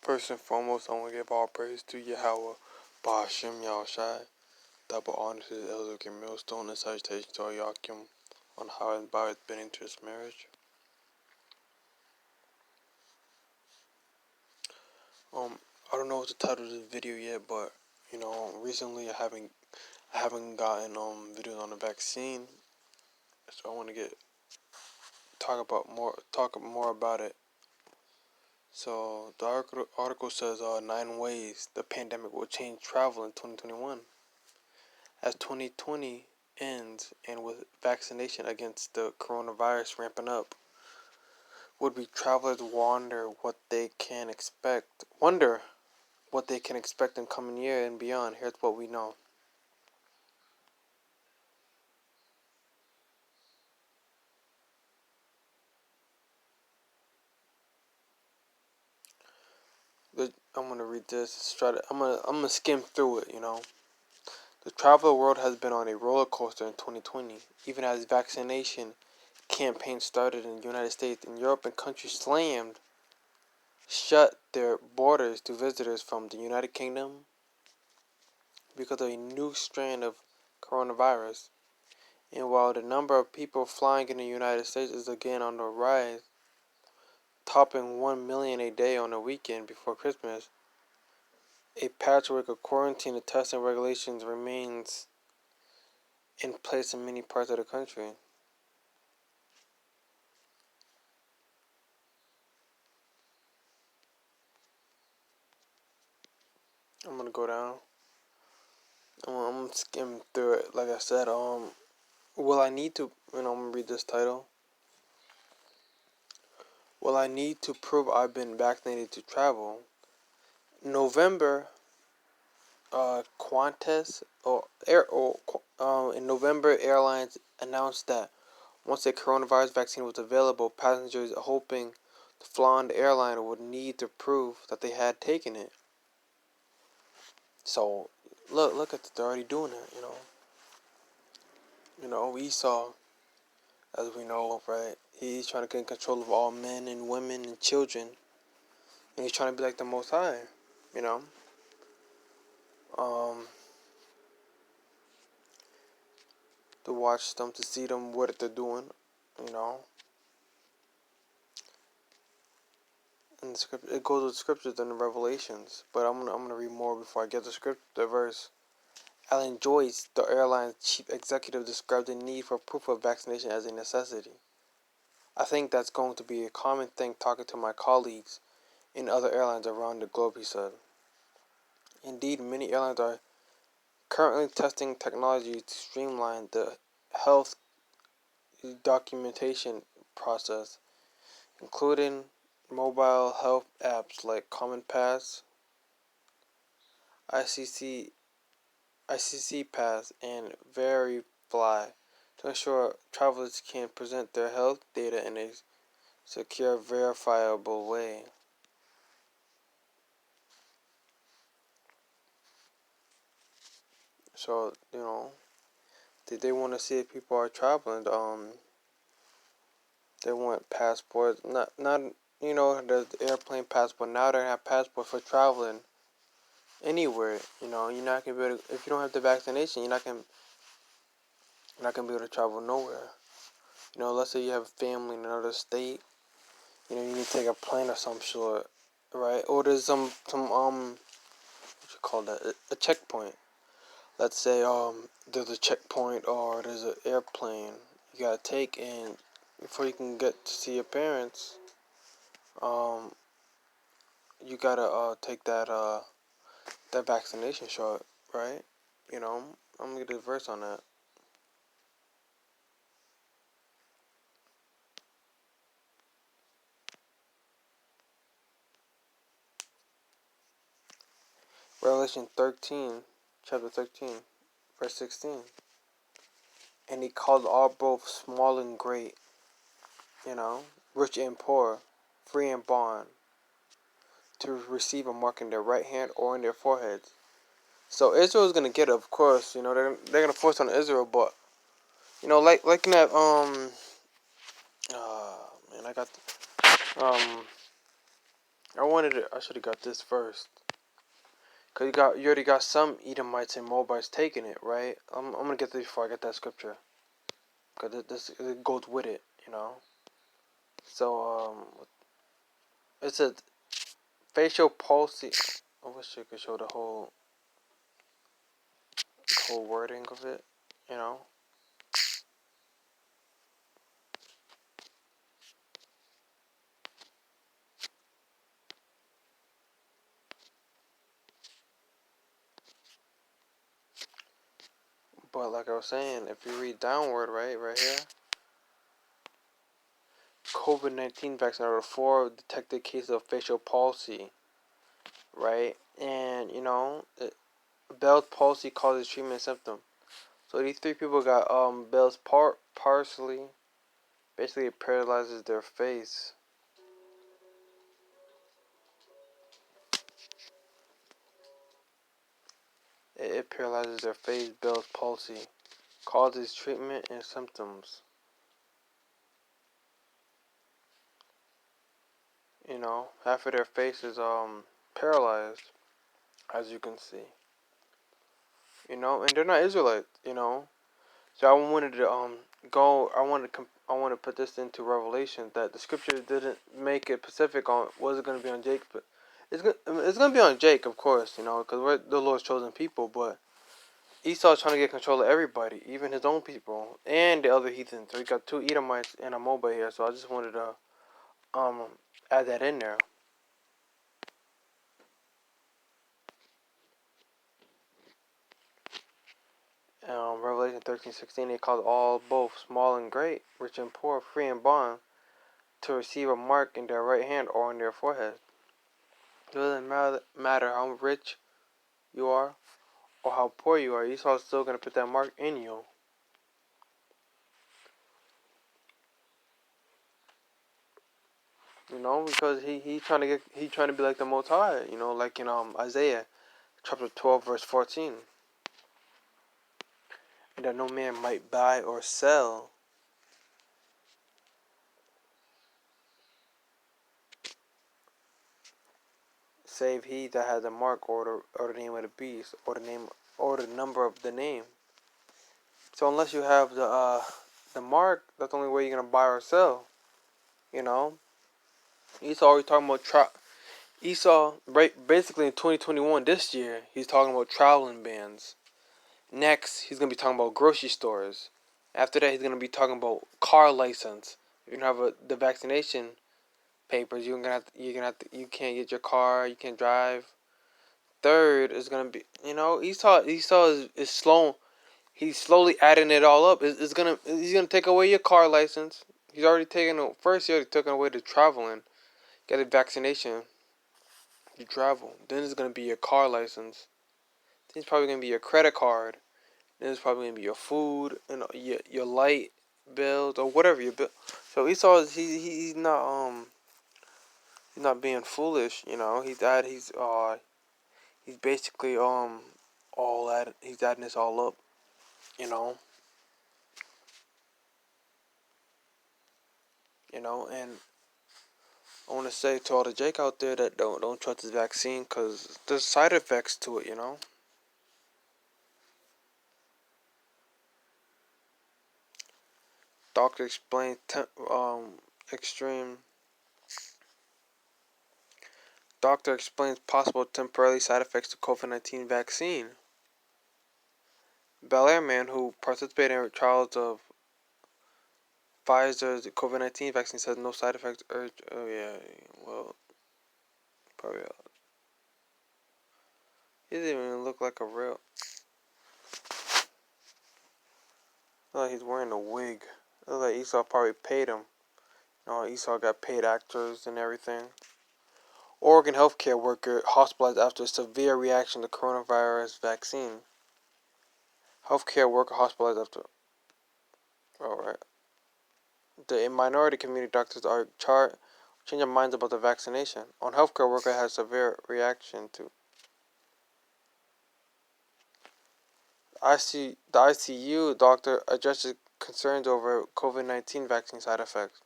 First and foremost, I want to give all praise to Yahweh, Bahashim Yahushai. Double honor to the elder millstone and salutation to Yakim on how and by it's been into this marriage. I don't know what the title of this video yet, but recently I haven't gotten videos on the vaccine, so I want to talk more about it. So the article says 9 ways the pandemic will change travel in 2021. As 2020 ends and with vaccination against the coronavirus ramping up, would-be travelers wonder what they can expect in coming year and beyond. Here's what we know. I'm gonna read this. I'm gonna skim through it. The travel world has been on a roller coaster in 2020, even as vaccination campaigns started in the United States and Europe, and countries shut their borders to visitors from the United Kingdom because of a new strand of coronavirus. And while the number of people flying in the United States is again on the rise, topping 1 million a day on the weekend before Christmas, a patchwork of quarantine and testing regulations remains in place in many parts of the country. I'm gonna go down. I'm gonna skim through it. Like I said, will I need to? I'm gonna read this title. Will I need to prove I've been vaccinated to travel? November, in November, airlines announced that once a coronavirus vaccine was available, passengers hoping to fly on the airline would need to prove that they had taken it. So, look at they're already doing it. We saw, as we know, right? He's trying to get control of all men and women and children, and he's trying to be like the Most High. To watch them, to see them, what they're doing, And the script, it goes with scriptures and the Revelations, but I'm gonna read more before I get the verse. Alan Joyce, the airline's chief executive, described the need for proof of vaccination as a necessity. I think that's going to be a common thing talking to my colleagues in other airlines around the globe, he said. Indeed, many airlines are currently testing technology to streamline the health documentation process, including mobile health apps like Common Pass, ICC Pass, and Verifly to ensure travelers can present their health data in a secure, verifiable way. So, they want to see if people are traveling. They want passports, not the airplane passport. Now they have passport for traveling anywhere. You're not gonna be able to, if you don't have the vaccination, you're not gonna be able to travel nowhere. Let's say you have family in another state. You need to take a plane or some sort, right? Or there's some what you call that, a checkpoint. Let's say there's a checkpoint or there's an airplane you gotta take, and before you can get to see your parents, you gotta take that vaccination shot, right? I'm gonna get a verse on that. Revelation 13, chapter 13, verse 16. And he called all both small and great, rich and poor, free and bond, to receive a mark in their right hand or in their foreheads. So Israel's gonna get it, of course. They're gonna force on Israel, but like in that man, I got I wanted it. I should have got this first. Cause you already got some Edomites and Moabites taking it, right? I'm gonna get this before I get that scripture. Cause it goes with it, you know. So it's a facial palsy. I wish I could show the whole wording of it, you know. But like I was saying, if you read downward, right here, COVID-19 vaccine out of 4 detected cases of facial palsy, right? And Bell's palsy causes treatment symptom. So these 3 people got Bell's parsley. Basically, it paralyzes their face. It paralyzes their face. Bell's palsy causes treatment and symptoms. Half of their face is paralyzed, as you can see. And they're not Israelites. So I wanted to go. I want to put this into Revelation that the scripture didn't make it specific on was it going to be on Jacob. But it's gonna be on Jake, of course. Because we're the Lord's chosen people. But Esau's trying to get control of everybody, even his own people and the other heathens. So he got 2 Edomites and a Moabite here. So I just wanted to um add that in there. Revelation 13:16, they called all both small and great, rich and poor, free and bond, to receive a mark in their right hand or on their forehead. It doesn't matter how rich you are or how poor you are. Esau's still going to put that mark in you. Because he trying to be like the Most High. Like in Isaiah chapter 12 verse 14, and that no man might buy or sell, save he that has a mark or the name of the beast or the name or the number of the name. So unless you have the mark, that's the only way you're gonna buy or sell. Esau already talking about Esau, basically in 2021 this year, he's talking about traveling bans. Next, he's gonna be talking about grocery stores. After that, he's gonna be talking about car license. If you don't have the vaccination papers, you can't get your car, you can't drive. Third is gonna be, Esau is slow. He's slowly adding it all up. He's gonna take away your car license. He's already taken first. He already taken away the traveling. Get a vaccination. You travel. Then it's gonna be your car license. Then it's probably gonna be your credit card. Then it's probably gonna be your food and your light bills or whatever your bill. So Esau he's not being foolish. He's basically he's adding this all up. You know. And I want to say to all the Jake out there that don't trust this vaccine because there's side effects to it. Doctor explains extreme. Doctor explains possible temporary side effects to COVID-19 vaccine. Bel-Air man who participated in trials of Pfizer's COVID-19 vaccine says no side effects. Oh yeah, well, probably. He doesn't even look like a real. Like he's wearing a wig. Looks like Esau probably paid him. Esau got paid actors and everything. Oregon healthcare worker hospitalized after a severe reaction to coronavirus vaccine. Healthcare worker hospitalized after. Alright. The minority community doctors are changing minds about the vaccination. On healthcare worker has severe reaction to. The ICU doctor addresses concerns over COVID-19 vaccine side effects.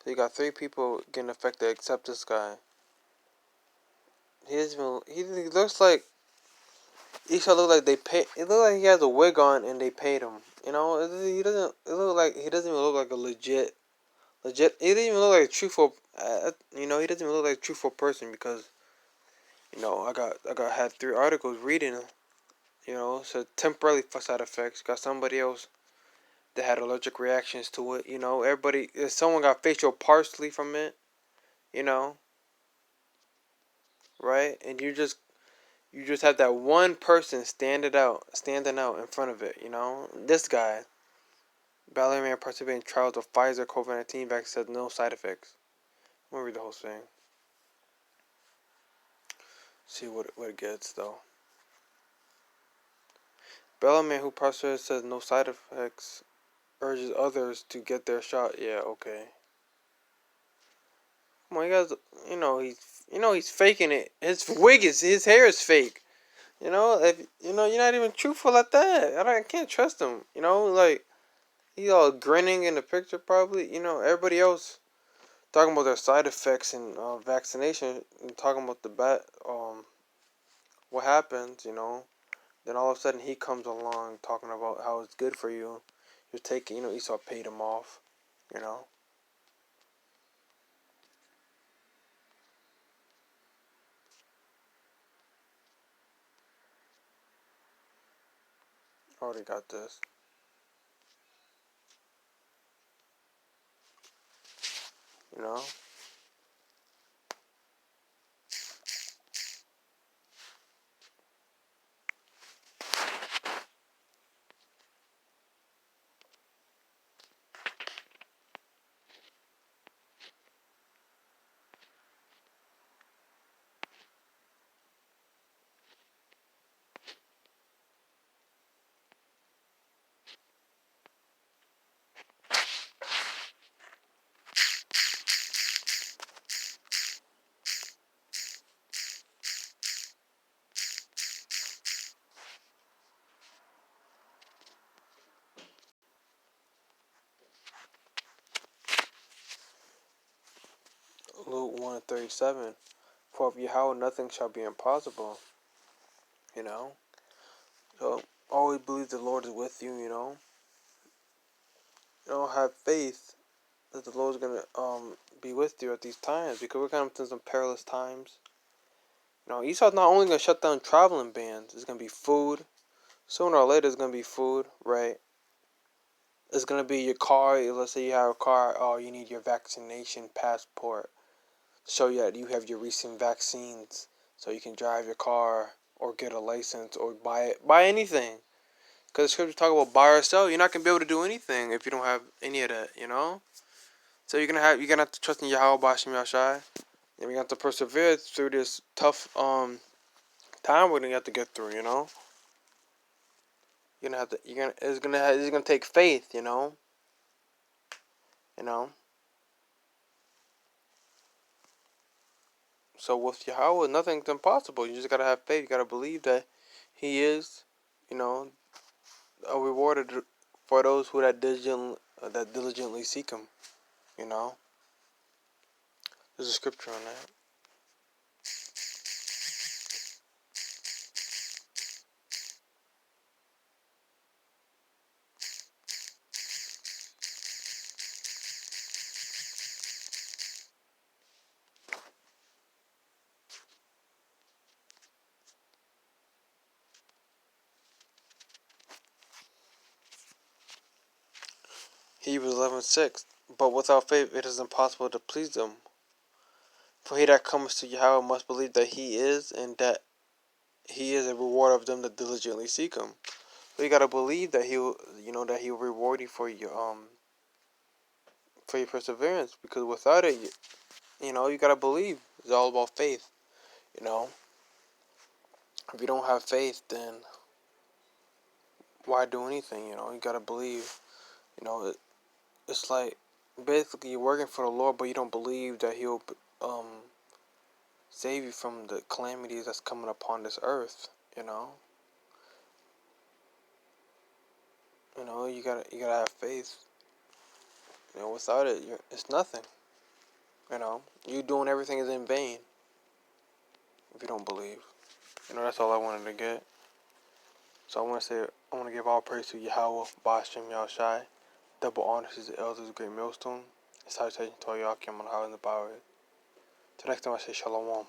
So you got 3 people getting affected except this guy. He doesn't even, he looks like, he should look like they pay. It look like he has a wig on and they paid him. You know, he doesn't. It look like he doesn't even look like a legit. He doesn't even look like a truthful. You know, he doesn't even look like a truthful person because you know I got had 3 articles reading. You know, so temporarily for side effects. Got somebody else that had allergic reactions to it. You know, everybody. If someone got facial parsley from it. You know, right? And you just have that one person standing out in front of it. You know, this guy. Ballerman participated in trials of Pfizer COVID-19 vaccine said no side effects. I'm gonna read the whole thing. See what it gets though. Ballerman who participated says no side effects. Urges others to get their shot. Yeah, okay. Come on, you guys. He's faking it. His hair is fake. If you're not even truthful at that. I can't trust him. Like he's all grinning in the picture probably. Everybody else talking about their side effects and vaccination and talking about the what happens. Then all of a sudden he comes along talking about how it's good for you. You're taking, Esau paid him off. You know. Already got this. You know. Luke 1:37. For of Yahweh nothing shall be impossible. You know. So always believe the Lord is with you. Have faith that the Lord's gonna be with you at these times because we're coming to some perilous times. Esau's not only gonna shut down traveling bans. It's gonna be food. Sooner or later, it's gonna be food, right? It's gonna be your car. Let's say you have a car. Oh, you need your vaccination passport. Show you that you have your recent vaccines, so you can drive your car or get a license or buy anything. Because the scripture talk about buy or sell. You're not gonna be able to do anything if you don't have any of that. So you're gonna have to trust in Yahweh Bashim Yashai. And we have to persevere through this tough time we're gonna have to get through. You're gonna have to it's gonna take faith. You know. So with Yahweh, nothing's impossible. You just gotta have faith. You gotta believe that He is, you know, a rewarded for those who that diligently seek Him. You know, there's a scripture on that. Hebrews 11:6. But without faith, it is impossible to please Him. For he that comes to Yahweh must believe that He is, and that He is a rewarder of them that diligently seek Him. So you gotta believe that that He will reward you for your perseverance. Because without it, you gotta believe. It's all about faith. You know, if you don't have faith, then why do anything? You gotta believe. It's like basically you're working for the Lord, but you don't believe that He'll save you from the calamities that's coming upon this earth. You know. You gotta have faith. Without it, it's nothing. You know, you doing everything is in vain if you don't believe. You know, that's all I wanted to get. So I want to give all praise to Yahweh, Bashem, Yahushai. Double honors to the elders, great millstone. And salutation to all y'all, Kim on how in the power. Till next time, I say shalom.